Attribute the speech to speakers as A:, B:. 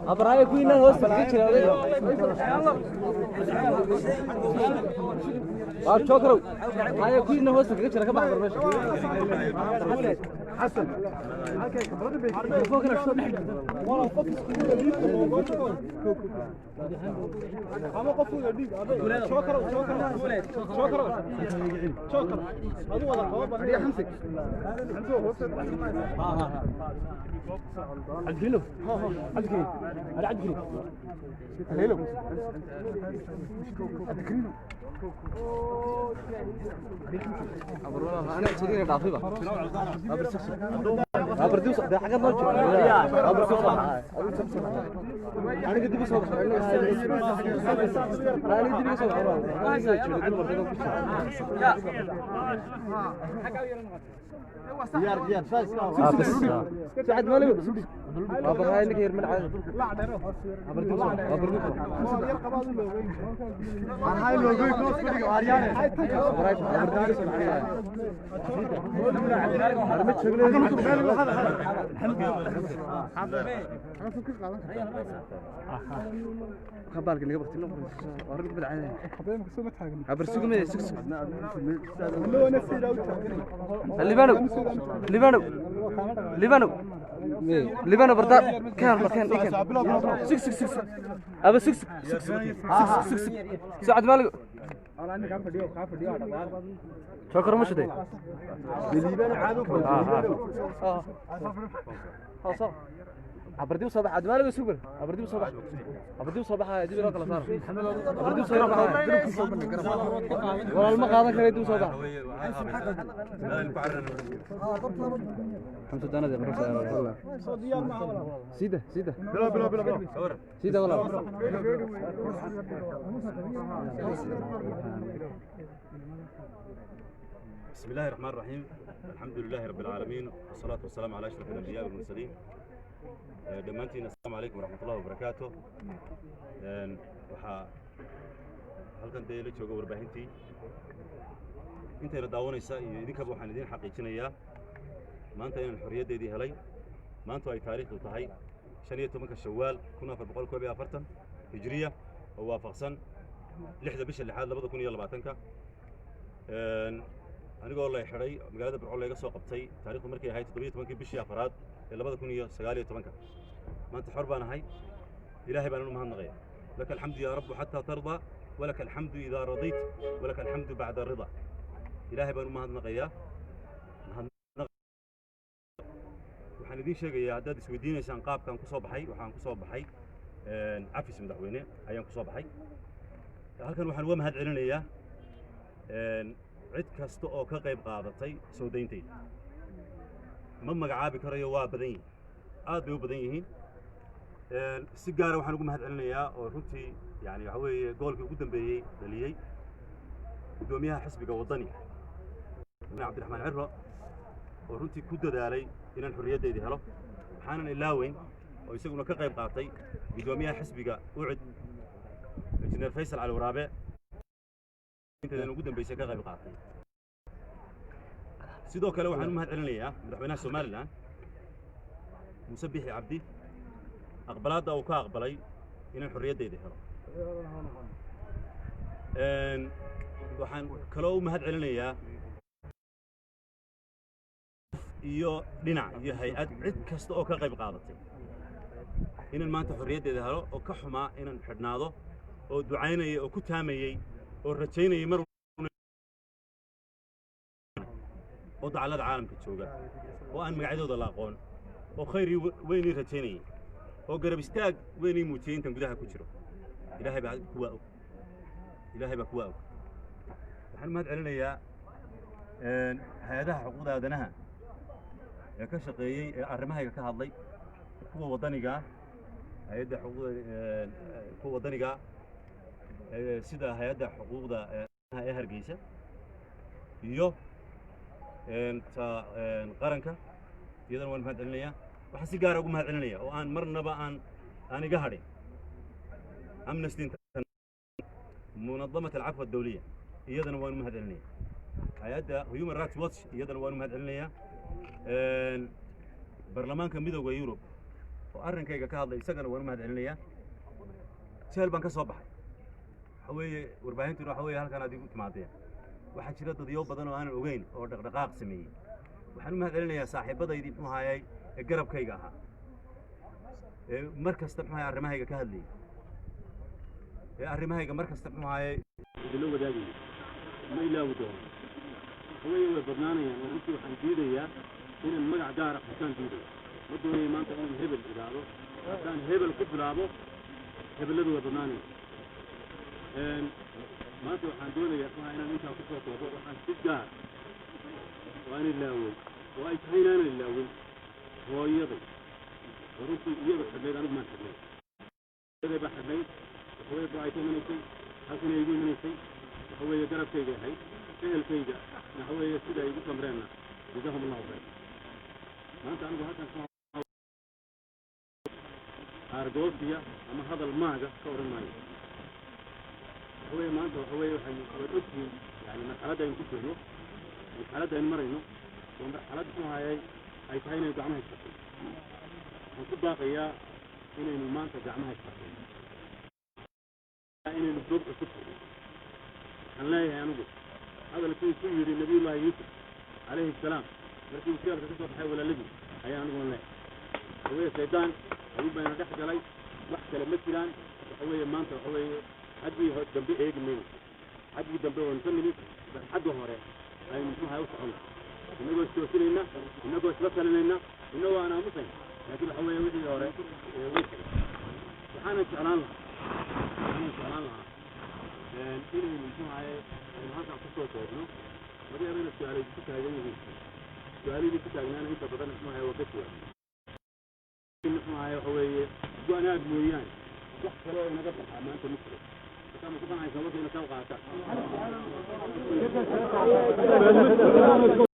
A: أبراهيم كوينا هوست كيتشر شكرا هاي كوينا هوست كيتشر كم أخبر ماشي حسن فوق الشوط والله فوكس أما قفوا يديك شكرا هذا ولا قواب يا حمسك عدكيلو عدكيلو هذا عدكيلو هلو عدكيلو أبرونا أنا صديقي ضعيفة أبردوس ده حاجة نوجه أبردوس أنا قد بيصور أنا قد بيصور يا فاس سعد مالك أبغى هاي كثير من عاد أبردوس هاي اللوجو يكون صدق عريان أبردوس أرمت خبرك اللي قبضت لهم ورد بالعين خبرك سمت حاجه ابرسوق من سكس لو نفسي لو لبنان بردا كان سكس ابا سكس سعد مالك شكرا مش دي لبنان عادو صح أبردي وصباح عاد مالك سوبر أبردي وصباح جيب لك الأسعار أبردي وصباح والله ما قاعد كريت وصباح خمسة دانا ده والله سيدة بلا سيدة والله
B: بسم الله الرحمن الرحيم الحمد لله رب العالمين والصلاة والسلام على أشرف الأنبياء والمرسلين دمانتين السلام عليكم ورحمة الله وبركاته waxaa halkan dee la jooga warbaahintii intayna daawanaysa iyo idinkaba waxaan idin xaqiijinayaa maanta inaan xorriyaddeedii helay maanta ay taariikhdu tahay 15 Shawaal 1441 hijriya oo waafaqsan 6 bisha 6 2020 anigoo la xiray magaalada Burco laga soo qabtay taariikhdu markay ahayd 17 bishii afraad ee 2019 maanta xor baan ahay ilaahay baan u mahadnaqayaa لك الحمد يا رب حتى ترضى ولك الحمد إذا رضيت ولك الحمد بعد الرضا إلهي بان ما هنقيا waxaan idin sheegayaa haddaad isweydiinaysaan qaabkan ku soo baxay waxaan ku soo baxay cafis madaxweyne ayaan ku soo baxay halkan waxaan uga mahad celinayaa cid kasta oo ka qayb qaadatay soo dayntayda ma magacaabi karayo waa badan yihiin aad bay u badan yihiin si gaar ah waxaan ugu mahad celinayaa oo runtii yani waxa weeye goolkii ugu dambeeyay dhaliyay gudoomiyaha xisbiga wadaniga Cabdiraxmaan Cirro oo runtii ku dadaalay inaan xorriyaddeedii helo waxaanan ilaaweyn oo isaguna ka qayb qaatay gudoomiyaha xisbiga UCID injineer Faysal Cali Waraabe intaan ugu dambeysay ka qayb qaatay sidoo kale waxaan u mahad celinayaa madaxweynaha Soomaaliland Muuse Biixi Cabdi أقبلات أو كأقبلي إن الحرية دي هلا وحن كلو مهد علينا يا دينا يا هيئات عد كست أو كقيب قاضتي إن ما أنت حرية دي هلا أو كحما إن الحدناضو أو دعينا أو كتامي أو رتينا يمر أو على العالم كتشوجا وأن مقعدوا ضلاقون وخيري ويني رتيني oo garab istaag weynii muujintan gudaha ku jiro ilaahay baa kuwa og waxaan mahad celinayaa hay'adaha xuquuqda aadanaha ee ka shaqeeyay ee arrimahayga ka hadlay kuwa wadaniga hay'adda xuquuqda kuwa wadaniga sida hay'adda xuquuqda ee Hargeysa iyo qaranka iyadana waan mahad celinayaa waxaan si gaar ah ugu mahadcelinaya oo aan marnaba aan iga hadhin Amnesty منظمة العفو الدولية iyadana waan u mahadcelinaya hay'adda Human Rights Watch iyadana waan u mahadcelinaya baarlamaanka midowga Yurub oo arrinkayga ka hadlay isagana waan u mahadcelinaya jeel baan ka soo baxay waxa weeye warbaahintu waxa weeye halkan aad igu timaadeen waxa jira dadyo badan oo aan ogeyn oo dhaqdhaqaaq sameeyay waxaan u mahadcelinayaa saaxiibadaydii muxuu ahaayay ee garabkayga ahaa mar kasta muxuu ahaayay arrimahayga ka hadlayay arrimahayga mar kasta muxuu ahaayay
C: idinla wadaagayay ma ilaawi doono haweeney way badnaanayaan oo runtii waxaan diidayaa inaan magac gaara xusaan diidayo ma doonayo maanta inaan hebel idaado haddaan hebel ku bilaabo hebelladu way badnaanayaan maanta waxaan doonayaa muxuu inaan intaa ku soo koobo waxaan si gaar waan ilaaway oo ay tahay inaanan ilaawin hooyaday oo runtii iyada xidhnayd anigu maan xidhnayd iyaday baa xidhnayd waxaweye baa-ay ka imanaysay halkan ay igu imanaysay waxaweeye garabkayga ahayd ehelkayga waxaweeye sida ay igu samreenna jazahum allahu khayr maanta anigu halkan aargoosiya ama hadal maaga ka odhan maayo waxaweeye maanta waxaweeye waxay ogtihiin yani marxaladda aynu ku jirno marxaladda aynu marayno waa marxalad muxuu ahaayay ay tahay inaynu gacmaha isqabtay waxaan ku baaqayaa inaynu maanta gacmaha isqabtay inaynu doob cusub furno waxaan leeyahay anigu hadalkii ku yidhi nabiyullaahi yuusuf calayhi salaam markii uu jeelka ka soo baxay walaaladii ayaa aniguna leeyahay waxaweeye shaydaan ayuu bayna dhex galay wax kale ma jiraan waxaweeye maanta waxaweeye xaggii dambe eegi mayno xaggii dambe waan ka nimid bal xagga hore aynu muxuu ahay u soconno innagoo istoosinayna innagoo isla talinayna innagoo aan aamusayna laakiin waxaweeye wixii hore way tagay waxaanan jeclaan lahaa inaynu muxuu ahaye aynu halkaa ku soo koobno laga yaaba ina su-aalay ku taagan yihiin su-aalihii ku taagnaana inta badan muxuu ahaye waa ka jawaab muxuu ahaye waxaweeye go-anaad mooyaane wax kale oo inaga baxaa maanta ma jiro markaa ma ku qanacaysa markayna kaa qaataan